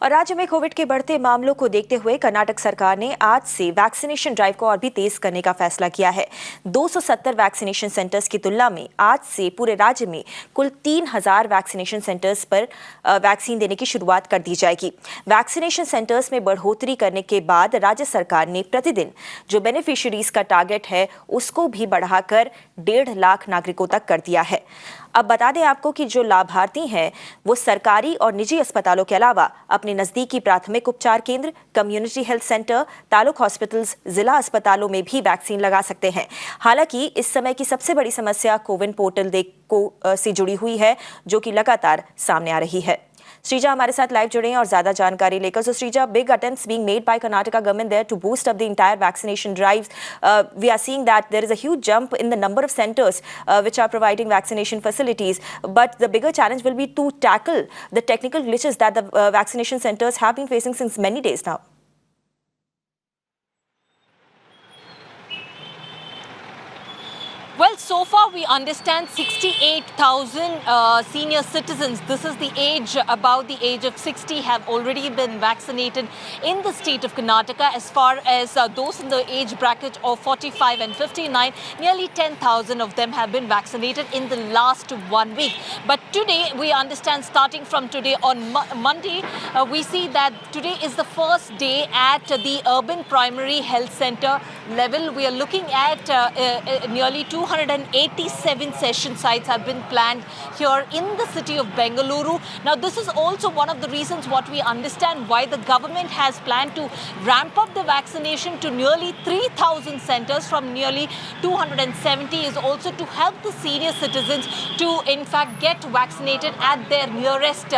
और राज्य में कोविड के बढ़ते मामलों को देखते हुए कर्नाटक सरकार ने आज से वैक्सीनेशन ड्राइव को और भी तेज करने का फैसला किया है। 270 वैक्सीनेशन सेंटर्स की तुलना में आज से पूरे राज्य में कुल 3000 वैक्सीनेशन सेंटर्स पर वैक्सीन देने की शुरुआत कर दी जाएगी। वैक्सीनेशन सेंटर्स में बढ़ोतरी करने के बाद राज्य सरकार ने प्रतिदिन जो बेनिफिशियरीज का टारगेट है उसको भी बढ़ाकर 1.5 लाख नागरिकों तक कर दिया है। अब बता दें आपको कि जो लाभार्थी हैं वो सरकारी और निजी अस्पतालों के अलावा अपने नजदीकी प्राथमिक उपचार केंद्र, community health centre, taluk hospitals, जिला अस्पतालों में भी वैक्सीन लगा सकते हैं। हालांकि इस समय की सबसे बड़ी समस्या कोविन पोर्टल से जुड़ी हुई है, जो कि लगातार सामने आ रही है। श्रीजा हमारे साथ लाइव जुड़े हैं और ज्यादा जानकारी लेकर। सो Sreeja, big attempts being made by Karnataka government there to boost up the entire vaccination drives. We are seeing that there is a huge jump in the number of centers which are providing vaccination facilities. But the bigger challenge will be to tackle the technical glitches that the vaccination centers have been facing since many days now. Well, so far we understand 68,000 senior citizens, this is the age, about the age of 60, have already been vaccinated in the state of Karnataka. As far as those in the age bracket of 45 and 59, nearly 10,000 of them have been vaccinated in the last 1 week. But today, we understand, starting from today on Monday, we see that today is the first day at the urban primary health center level. We are looking at nearly 287 session sites have been planned here in the city of Bengaluru. Now, this is also one of the reasons what we understand why the government has planned to ramp up the vaccination to nearly 3,000 centers from nearly 270 is also to help the senior citizens to in fact get vaccinated at their nearest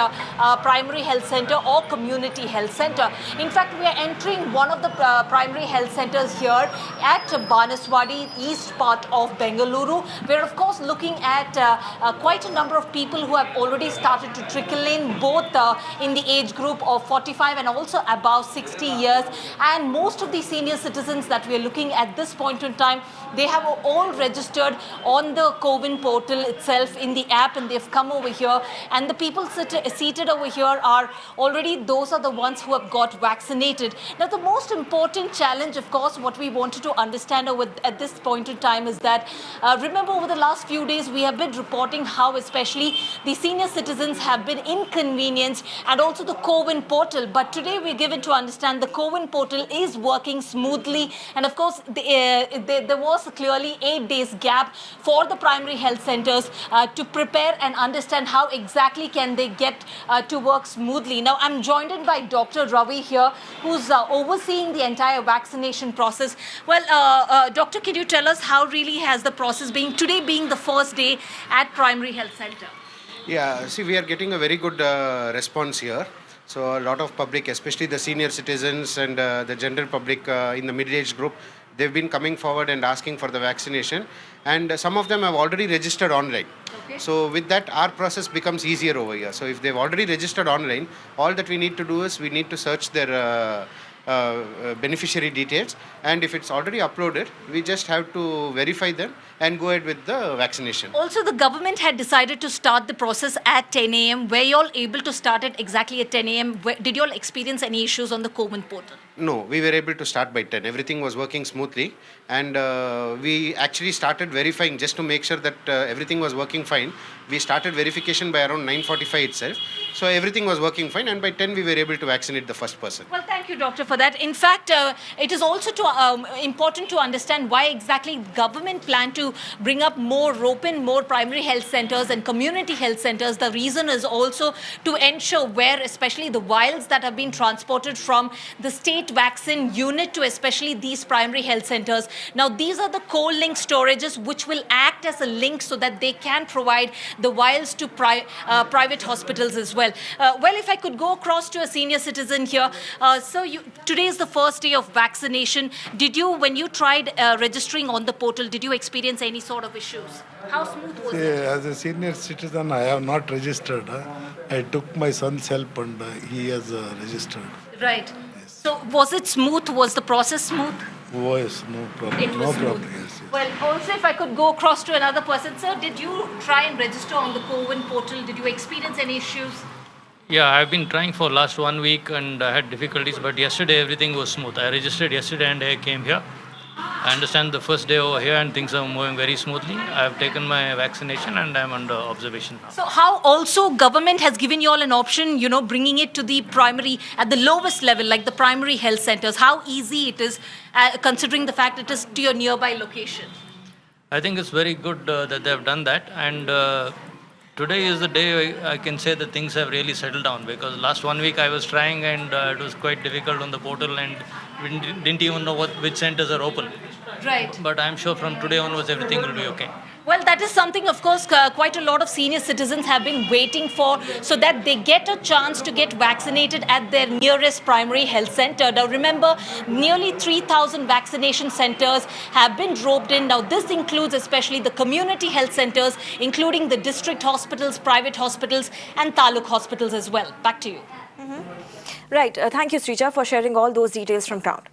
primary health center or community health center. In fact, we are entering one of the primary health centers here at Banaswadi, east part of Bengaluru. We're of course looking at quite a number of people who have already started to trickle in, both in the age group of 45 and also above 60 years. And most of the senior citizens that we are looking at this point in time, they have all registered on the CoWIN portal itself in the app, and they've come over here. And the people seated over here are already, those are the ones who have got vaccinated. Now, the most important challenge, of course, what we wanted to understand at this point in time is that, remember, over the last few days, we have been reporting how especially the senior citizens have been inconvenienced, and also the CoWIN portal. But today we're given to understand the CoWIN portal is working smoothly. And of course, there was clearly 8 days gap for the primary health centers to prepare and understand how exactly can they get to work smoothly. Now, I'm joined in by Dr. Ravi here, who's overseeing the entire vaccination process. Well, Doctor, can you tell us how really has the process been, today being the first day at primary health center? Yeah, see, we are getting a very good response here. So a lot of public, especially the senior citizens and the general public in the mid-age group, they've been coming forward and asking for the vaccination, and some of them have already registered online. Okay. So with that, our process becomes easier over here. So if they've already registered online, all that we need to do is we need to search their beneficiary details, and if it's already uploaded, we just have to verify them and go ahead with the vaccination. Also, the government had decided to start the process at 10 a.m. Were you all able to start it exactly at 10 a.m.? Did you all experience any issues on the CoWIN portal? No, we were able to start by 10. Everything was working smoothly, and we actually started verifying just to make sure that everything was working fine. We started verification by around 9:45 itself. So everything was working fine, and by 10 we were able to vaccinate the first person. Well, thank you, Doctor, for that. In fact, it is also important to understand why exactly government planned to bring up more primary health centers and community health centers. The reason is also to ensure where especially the vials that have been transported from the state vaccine unit to especially these primary health centers. Now, these are the cold link storages which will act as a link so that they can provide the vials to private hospitals as well. Well, if I could go across to a senior citizen here. Today is the first day of vaccination. When you tried registering on the portal, did you experience any sort of issues? How smooth was it? As a senior citizen, I have not registered. I took my son's help and he has registered. Right. Yes. So was it smooth? Was the process smooth? Oh, yes, no problem. It was no smooth. problem. Yes, yes. Well, also if I could go across to another person. Sir, did you try and register on the CoWIN portal? Did you experience any issues? Yeah, I've been trying for last 1 week and I had difficulties, but yesterday everything was smooth. I registered yesterday and I came here. I understand the first day over here and things are moving very smoothly. I've taken my vaccination and I'm under observation now. So how also government has given you all an option, bringing it to the primary, at the lowest level, like the primary health centers, how easy it is, considering the fact it is to your nearby location? I think it's very good that they've done that, and today is the day I can say that things have really settled down, because last 1 week I was trying and it was quite difficult on the portal and we didn't even know which centers are open. Right. But I'm sure from today onwards everything will be okay. Well, that is something, of course, quite a lot of senior citizens have been waiting for, so that they get a chance to get vaccinated at their nearest primary health center. Now, remember, nearly 3,000 vaccination centers have been roped in. Now, this includes especially the community health centers, including the district hospitals, private hospitals, and taluk hospitals as well. Back to you. Right. Thank you, Srija, for sharing all those details from ground.